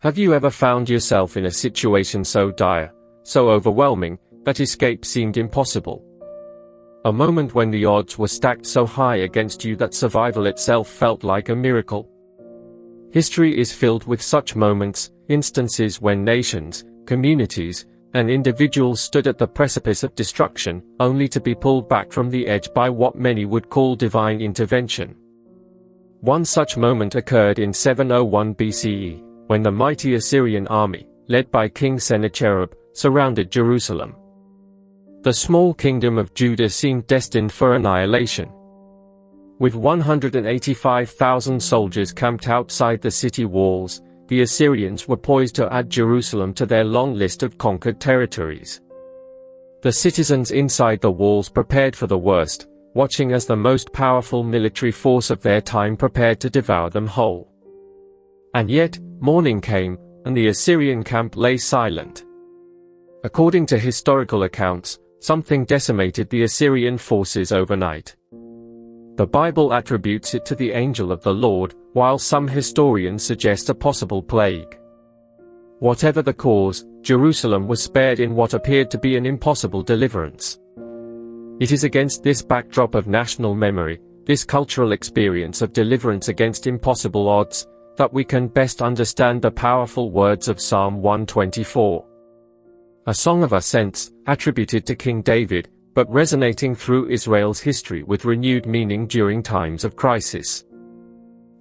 Have you ever found yourself in a situation so dire, so overwhelming, that escape seemed impossible? A moment when the odds were stacked so high against you that survival itself felt like a miracle? History is filled with such moments, instances when nations, communities, and individuals stood at the precipice of destruction, only to be pulled back from the edge by what many would call divine intervention. One such moment occurred in 701 BCE, when the mighty Assyrian army, led by King Sennacherib, surrounded Jerusalem. The small kingdom of Judah seemed destined for annihilation. With 185,000 soldiers camped outside the city walls, the Assyrians were poised to add Jerusalem to their long list of conquered territories. The citizens inside the walls prepared for the worst, watching as the most powerful military force of their time prepared to devour them whole. And yet, morning came, and the Assyrian camp lay silent. According to historical accounts, something decimated the Assyrian forces overnight. The Bible attributes it to the angel of the Lord, while some historians suggest a possible plague. Whatever the cause, Jerusalem was spared in what appeared to be an impossible deliverance. It is against this backdrop of national memory, this cultural experience of deliverance against impossible odds, that we can best understand the powerful words of Psalm 124. A song of ascents, attributed to King David, but resonating through Israel's history with renewed meaning during times of crisis.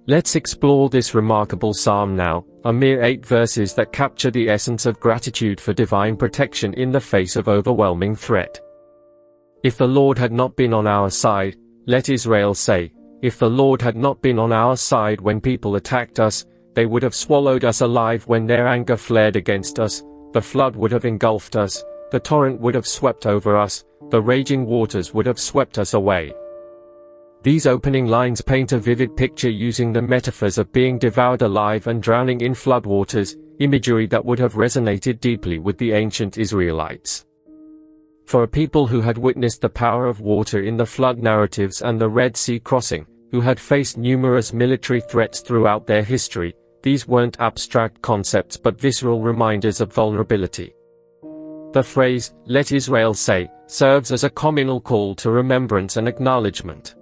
Let's explore this remarkable psalm now, a mere 8 verses that capture the essence of gratitude for divine protection in the face of overwhelming threat. If the Lord had not been on our side, let Israel say, if the Lord had not been on our side when people attacked us, they would have swallowed us alive when their anger flared against us, the flood would have engulfed us, the torrent would have swept over us, the raging waters would have swept us away. These opening lines paint a vivid picture using the metaphors of being devoured alive and drowning in floodwaters, imagery that would have resonated deeply with the ancient Israelites. For a people who had witnessed the power of water in the flood narratives and the Red Sea crossing, who had faced numerous military threats throughout their history, these weren't abstract concepts but visceral reminders of vulnerability. The phrase, "Let Israel say," serves as a communal call to remembrance and acknowledgement.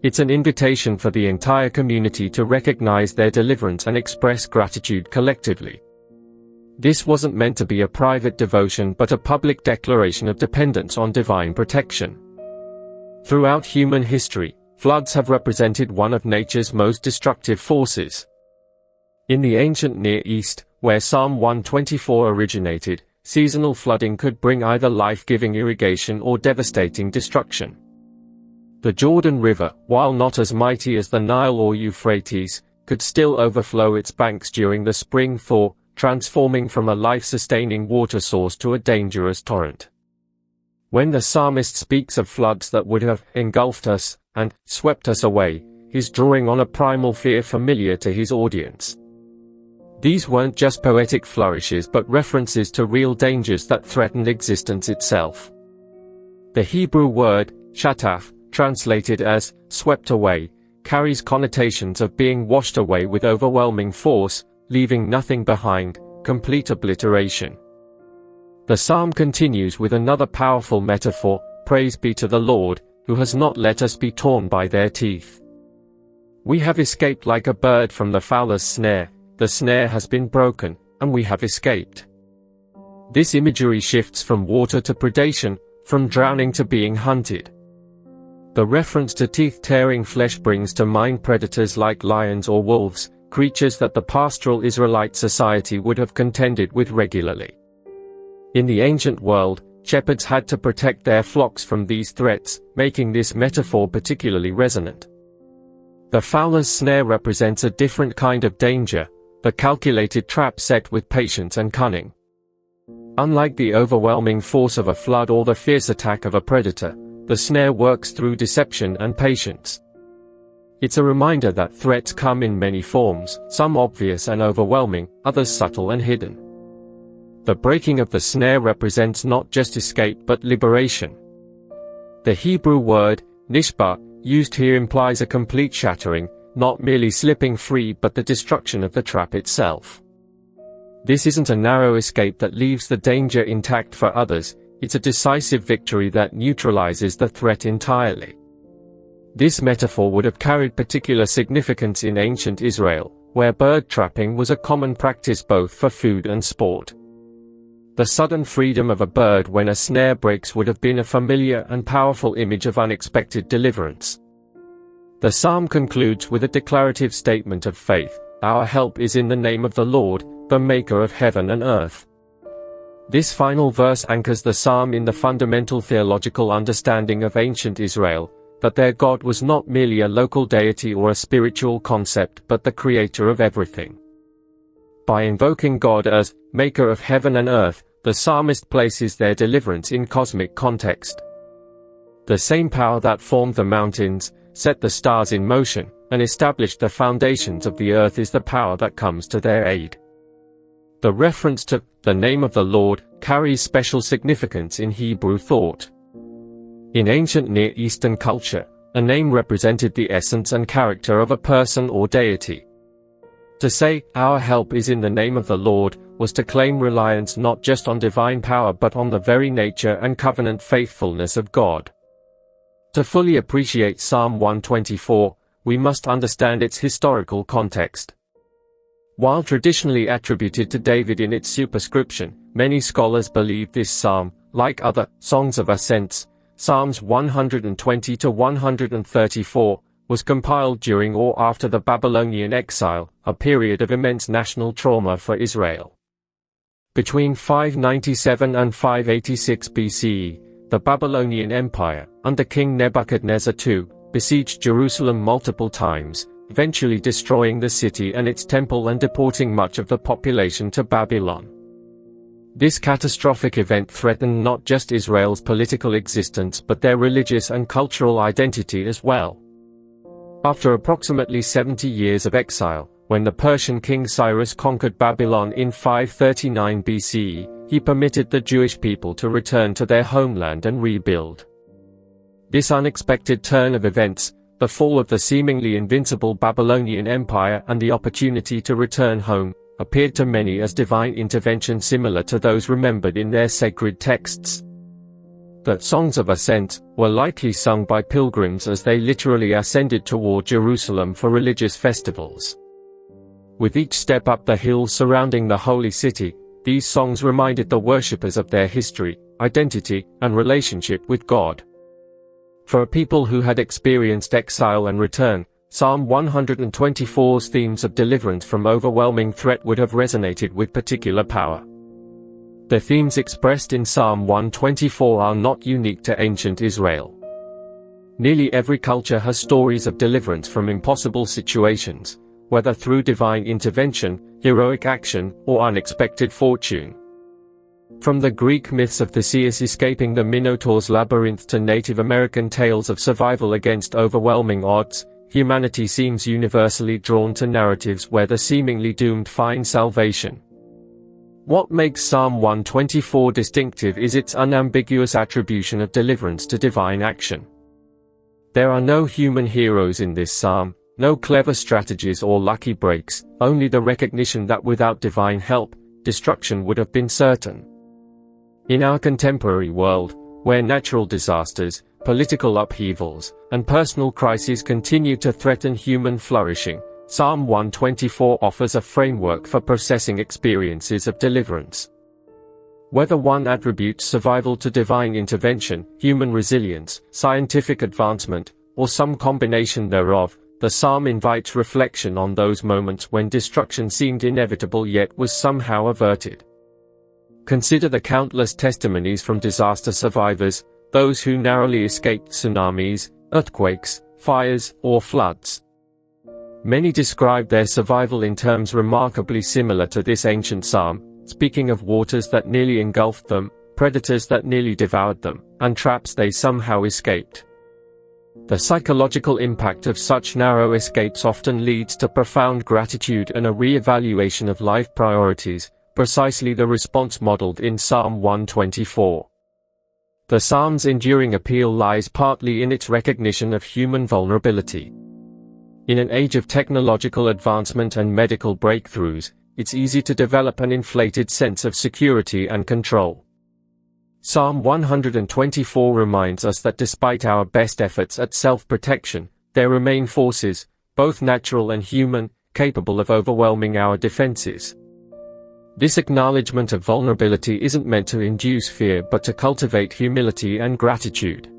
It's an invitation for the entire community to recognize their deliverance and express gratitude collectively. This wasn't meant to be a private devotion but a public declaration of dependence on divine protection. Throughout human history, floods have represented one of nature's most destructive forces. In the ancient Near East, where Psalm 124 originated, seasonal flooding could bring either life-giving irrigation or devastating destruction. The Jordan River, while not as mighty as the Nile or Euphrates, could still overflow its banks during the spring thaw, transforming from a life-sustaining water source to a dangerous torrent. When the psalmist speaks of floods that would have engulfed us and swept us away, he's drawing on a primal fear familiar to his audience. These weren't just poetic flourishes but references to real dangers that threatened existence itself. The Hebrew word, shataf, translated as swept away, carries connotations of being washed away with overwhelming force, leaving nothing behind, complete obliteration. The psalm continues with another powerful metaphor, praise be to the Lord, who has not let us be torn by their teeth. We have escaped like a bird from the fowler's snare, the snare has been broken, and we have escaped. This imagery shifts from water to predation, from drowning to being hunted. The reference to teeth-tearing flesh brings to mind predators like lions or wolves, creatures that the pastoral Israelite society would have contended with regularly. In the ancient world, shepherds had to protect their flocks from these threats, making this metaphor particularly resonant. The fowler's snare represents a different kind of danger, the calculated trap set with patience and cunning. Unlike the overwhelming force of a flood or the fierce attack of a predator, the snare works through deception and patience. It's a reminder that threats come in many forms, some obvious and overwhelming, others subtle and hidden. The breaking of the snare represents not just escape but liberation. The Hebrew word, nishba, used here implies a complete shattering, not merely slipping free but the destruction of the trap itself. This isn't a narrow escape that leaves the danger intact for others, it's a decisive victory that neutralizes the threat entirely. This metaphor would have carried particular significance in ancient Israel, where bird trapping was a common practice both for food and sport. The sudden freedom of a bird when a snare breaks would have been a familiar and powerful image of unexpected deliverance. The psalm concludes with a declarative statement of faith: "Our help is in the name of the Lord, the maker of heaven and earth." This final verse anchors the psalm in the fundamental theological understanding of ancient Israel, that their God was not merely a local deity or a spiritual concept but the creator of everything. By invoking God as maker of heaven and earth, the psalmist places their deliverance in cosmic context. The same power that formed the mountains, set the stars in motion, and established the foundations of the earth is the power that comes to their aid. The reference to the name of the Lord carries special significance in Hebrew thought. In ancient Near Eastern culture, a name represented the essence and character of a person or deity. To say, "Our help is in the name of the Lord," was to claim reliance not just on divine power but on the very nature and covenant faithfulness of God. To fully appreciate Psalm 124, we must understand its historical context. While traditionally attributed to David in its superscription, many scholars believe this psalm, like other songs of ascents, Psalms 120 to 134, was compiled during or after the Babylonian exile, a period of immense national trauma for Israel. Between 597 and 586 BCE, the Babylonian Empire, under King Nebuchadnezzar II, besieged Jerusalem multiple times, eventually destroying the city and its temple and deporting much of the population to Babylon. This catastrophic event threatened not just Israel's political existence but their religious and cultural identity as well. After approximately 70 years of exile, when the Persian king Cyrus conquered Babylon in 539 BCE, he permitted the Jewish people to return to their homeland and rebuild. This unexpected turn of events, the fall of the seemingly invincible Babylonian Empire and the opportunity to return home, appeared to many as divine intervention similar to those remembered in their sacred texts. The songs of ascent were likely sung by pilgrims as they literally ascended toward Jerusalem for religious festivals. With each step up the hills surrounding the holy city, these songs reminded the worshippers of their history, identity, and relationship with God. For a people who had experienced exile and return, Psalm 124's themes of deliverance from overwhelming threat would have resonated with particular power. The themes expressed in Psalm 124 are not unique to ancient Israel. Nearly every culture has stories of deliverance from impossible situations, whether through divine intervention, heroic action, or unexpected fortune. From the Greek myths of Theseus escaping the Minotaur's labyrinth to Native American tales of survival against overwhelming odds, humanity seems universally drawn to narratives where the seemingly doomed find salvation. What makes Psalm 124 distinctive is its unambiguous attribution of deliverance to divine action. There are no human heroes in this psalm, no clever strategies or lucky breaks, only the recognition that without divine help, destruction would have been certain. In our contemporary world, where natural disasters, political upheavals, and personal crises continue to threaten human flourishing, Psalm 124 offers a framework for processing experiences of deliverance. Whether one attributes survival to divine intervention, human resilience, scientific advancement, or some combination thereof, the psalm invites reflection on those moments when destruction seemed inevitable yet was somehow averted. Consider the countless testimonies from disaster survivors, those who narrowly escaped tsunamis, earthquakes, fires, or floods. Many describe their survival in terms remarkably similar to this ancient psalm, speaking of waters that nearly engulfed them, predators that nearly devoured them, and traps they somehow escaped. The psychological impact of such narrow escapes often leads to profound gratitude and a re-evaluation of life priorities, precisely the response modeled in Psalm 124. The psalm's enduring appeal lies partly in its recognition of human vulnerability. In an age of technological advancement and medical breakthroughs, it's easy to develop an inflated sense of security and control. Psalm 124 reminds us that despite our best efforts at self-protection, there remain forces, both natural and human, capable of overwhelming our defenses. This acknowledgement of vulnerability isn't meant to induce fear but to cultivate humility and gratitude.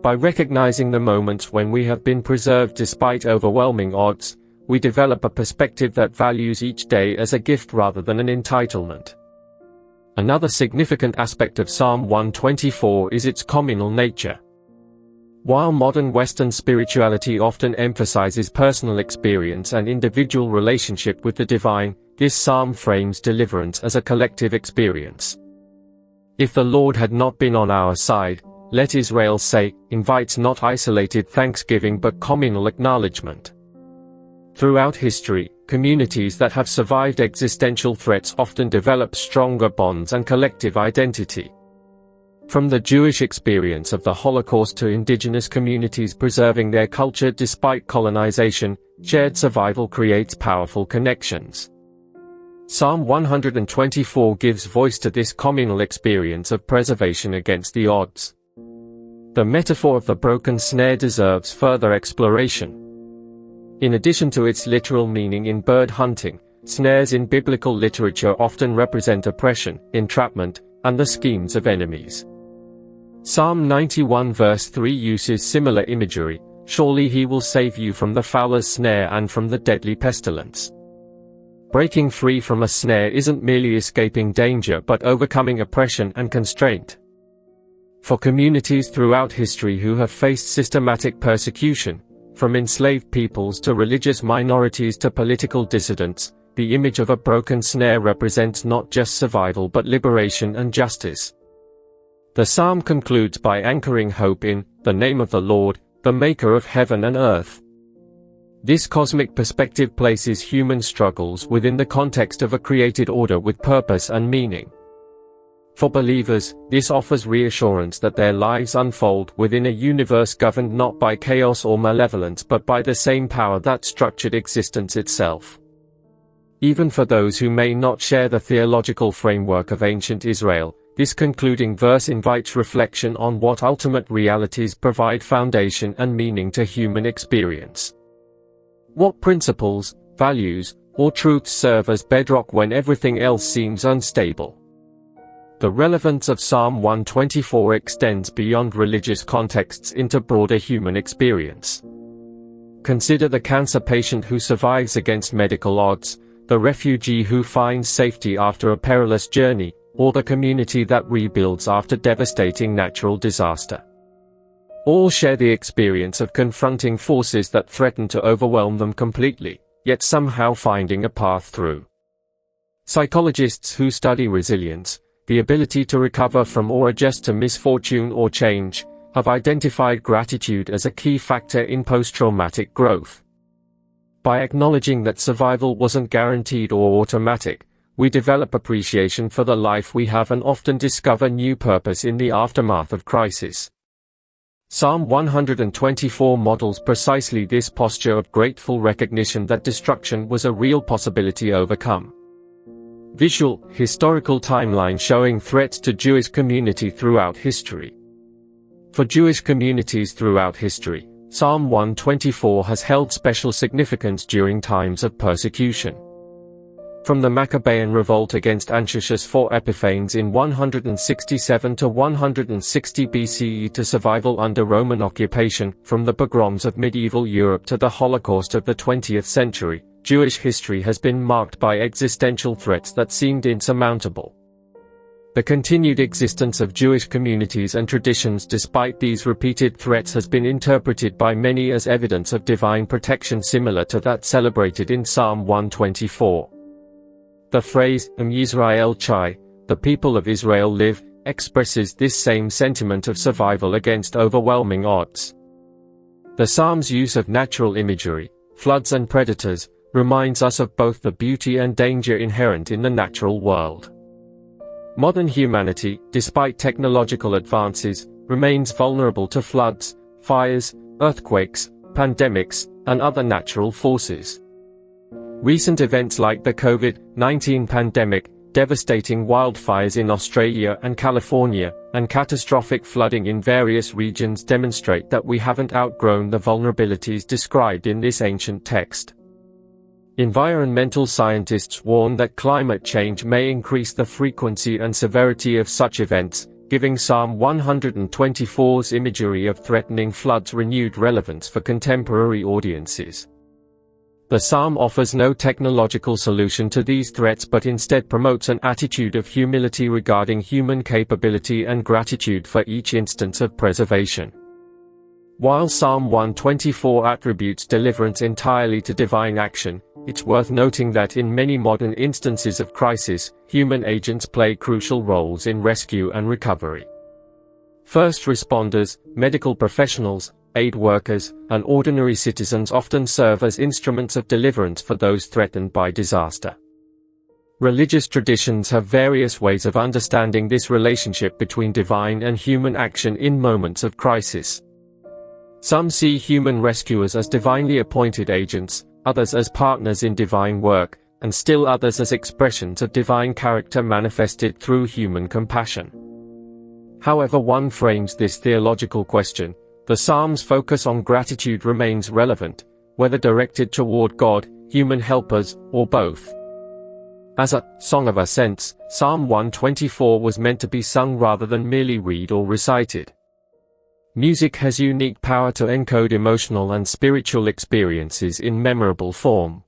By recognizing the moments when we have been preserved despite overwhelming odds, we develop a perspective that values each day as a gift rather than an entitlement. Another significant aspect of Psalm 124 is its communal nature. While modern Western spirituality often emphasizes personal experience and individual relationship with the divine, this psalm frames deliverance as a collective experience. If the Lord had not been on our side, let Israel say, invites not isolated thanksgiving but communal acknowledgement. Throughout history, communities that have survived existential threats often develop stronger bonds and collective identity. From the Jewish experience of the Holocaust to indigenous communities preserving their culture despite colonization, shared survival creates powerful connections. Psalm 124 gives voice to this communal experience of preservation against the odds. The metaphor of the broken snare deserves further exploration. In addition to its literal meaning in bird hunting, snares in biblical literature often represent oppression, entrapment, and the schemes of enemies. Psalm 91 verse 3 uses similar imagery, "Surely he will save you from the fowler's snare and from the deadly pestilence." Breaking free from a snare isn't merely escaping danger but overcoming oppression and constraint. For communities throughout history who have faced systematic persecution, from enslaved peoples to religious minorities to political dissidents, the image of a broken snare represents not just survival but liberation and justice. The psalm concludes by anchoring hope in the name of the Lord, the Maker of heaven and earth. This cosmic perspective places human struggles within the context of a created order with purpose and meaning. For believers, this offers reassurance that their lives unfold within a universe governed not by chaos or malevolence but by the same power that structured existence itself. Even for those who may not share the theological framework of ancient Israel, this concluding verse invites reflection on what ultimate realities provide foundation and meaning to human experience. What principles, values, or truths serve as bedrock when everything else seems unstable? The relevance of Psalm 124 extends beyond religious contexts into broader human experience. Consider the cancer patient who survives against medical odds, the refugee who finds safety after a perilous journey, or the community that rebuilds after devastating natural disaster. All share the experience of confronting forces that threaten to overwhelm them completely, yet somehow finding a path through. Psychologists who study resilience, the ability to recover from or adjust to misfortune or change, have identified gratitude as a key factor in post-traumatic growth. By acknowledging that survival wasn't guaranteed or automatic, we develop appreciation for the life we have and often discover new purpose in the aftermath of crisis. Psalm 124 models precisely this posture of grateful recognition that destruction was a real possibility overcome. Visual, historical timeline showing threats to Jewish community throughout history. For Jewish communities throughout history, Psalm 124 has held special significance during times of persecution. From the Maccabean revolt against Antiochus IV Epiphanes in 167 to 160 BCE to survival under Roman occupation, from the pogroms of medieval Europe to the Holocaust of the 20th century, Jewish history has been marked by existential threats that seemed insurmountable. The continued existence of Jewish communities and traditions despite these repeated threats has been interpreted by many as evidence of divine protection similar to that celebrated in Psalm 124. The phrase, Am Yisrael Chai, the people of Israel live, expresses this same sentiment of survival against overwhelming odds. The psalm's use of natural imagery, floods and predators, reminds us of both the beauty and danger inherent in the natural world. Modern humanity, despite technological advances, remains vulnerable to floods, fires, earthquakes, pandemics, and other natural forces. Recent events like the COVID-19 pandemic, devastating wildfires in Australia and California, and catastrophic flooding in various regions demonstrate that we haven't outgrown the vulnerabilities described in this ancient text. Environmental scientists warn that climate change may increase the frequency and severity of such events, giving Psalm 124's imagery of threatening floods renewed relevance for contemporary audiences. The psalm offers no technological solution to these threats but instead promotes an attitude of humility regarding human capability and gratitude for each instance of preservation. While Psalm 124 attributes deliverance entirely to divine action, it's worth noting that in many modern instances of crisis, human agents play crucial roles in rescue and recovery. First responders, medical professionals, aid workers, and ordinary citizens often serve as instruments of deliverance for those threatened by disaster. Religious traditions have various ways of understanding this relationship between divine and human action in moments of crisis. Some see human rescuers as divinely appointed agents, others as partners in divine work, and still others as expressions of divine character manifested through human compassion. However one frames this theological question, the Psalm's focus on gratitude remains relevant, whether directed toward God, human helpers, or both. As a song of ascents, Psalm 124 was meant to be sung rather than merely read or recited. Music has unique power to encode emotional and spiritual experiences in memorable form.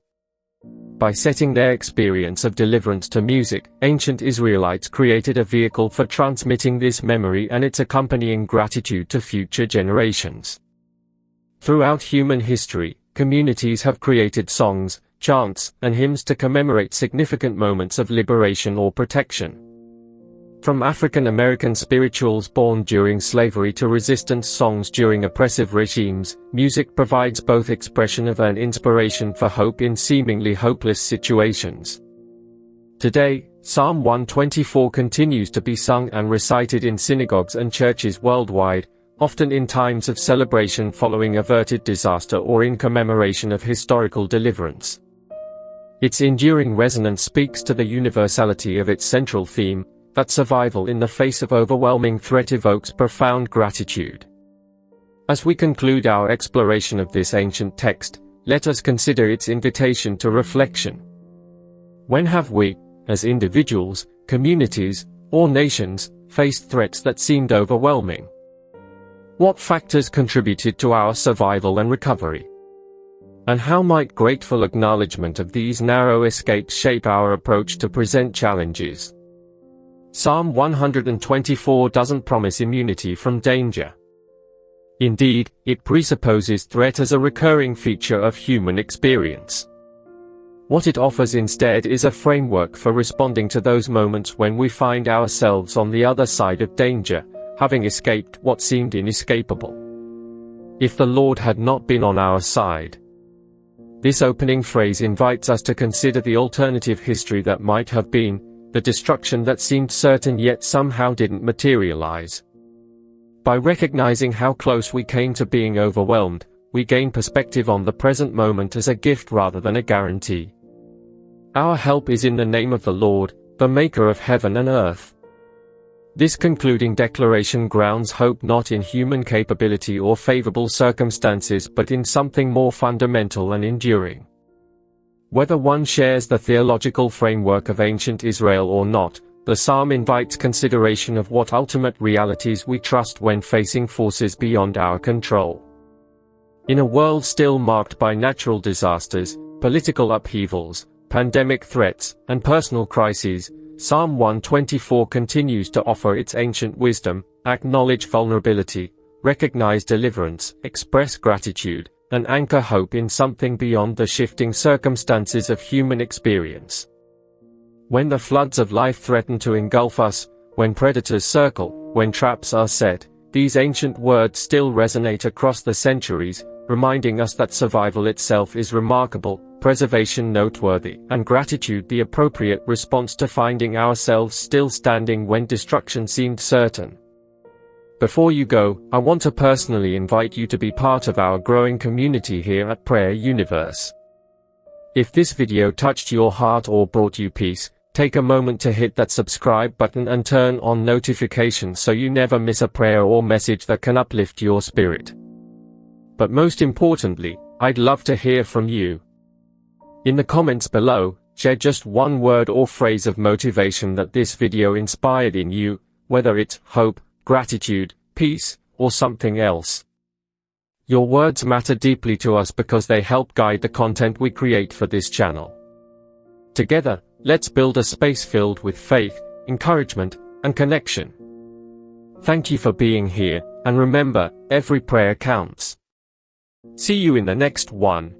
By setting their experience of deliverance to music, ancient Israelites created a vehicle for transmitting this memory and its accompanying gratitude to future generations. Throughout human history, communities have created songs, chants, and hymns to commemorate significant moments of liberation or protection. From African American spirituals born during slavery to resistance songs during oppressive regimes, music provides both expression of and inspiration for hope in seemingly hopeless situations. Today, Psalm 124 continues to be sung and recited in synagogues and churches worldwide, often in times of celebration following averted disaster or in commemoration of historical deliverance. Its enduring resonance speaks to the universality of its central theme, that survival in the face of overwhelming threat evokes profound gratitude. As we conclude our exploration of this ancient text, let us consider its invitation to reflection. When have we, as individuals, communities, or nations, faced threats that seemed overwhelming? What factors contributed to our survival and recovery? And how might grateful acknowledgement of these narrow escapes shape our approach to present challenges? Psalm 124 doesn't promise immunity from danger. Indeed, it presupposes threat as a recurring feature of human experience. What it offers instead is a framework for responding to those moments when we find ourselves on the other side of danger, having escaped what seemed inescapable. If the Lord had not been on our side. This opening phrase invites us to consider the alternative history that might have been, the destruction that seemed certain yet somehow didn't materialize. By recognizing how close we came to being overwhelmed, we gain perspective on the present moment as a gift rather than a guarantee. Our help is in the name of the Lord, the Maker of heaven and earth. This concluding declaration grounds hope not in human capability or favorable circumstances but in something more fundamental and enduring. Whether one shares the theological framework of ancient Israel or not, the psalm invites consideration of what ultimate realities we trust when facing forces beyond our control. In a world still marked by natural disasters, political upheavals, pandemic threats, and personal crises, Psalm 124 continues to offer its ancient wisdom, acknowledge vulnerability, recognize deliverance, express gratitude, and anchor hope in something beyond the shifting circumstances of human experience. When the floods of life threaten to engulf us, when predators circle, when traps are set, these ancient words still resonate across the centuries, reminding us that survival itself is remarkable, preservation noteworthy, and gratitude the appropriate response to finding ourselves still standing when destruction seemed certain. Before you go, I want to personally invite you to be part of our growing community here at Prayer Universe. If this video touched your heart or brought you peace, take a moment to hit that subscribe button and turn on notifications so you never miss a prayer or message that can uplift your spirit. But most importantly, I'd love to hear from you. In the comments below, share just one word or phrase of motivation that this video inspired in you, whether it's hope, gratitude, peace, or something else. Your words matter deeply to us because they help guide the content we create for this channel. Together, let's build a space filled with faith, encouragement, and connection. Thank you for being here, and remember, every prayer counts. See you in the next one.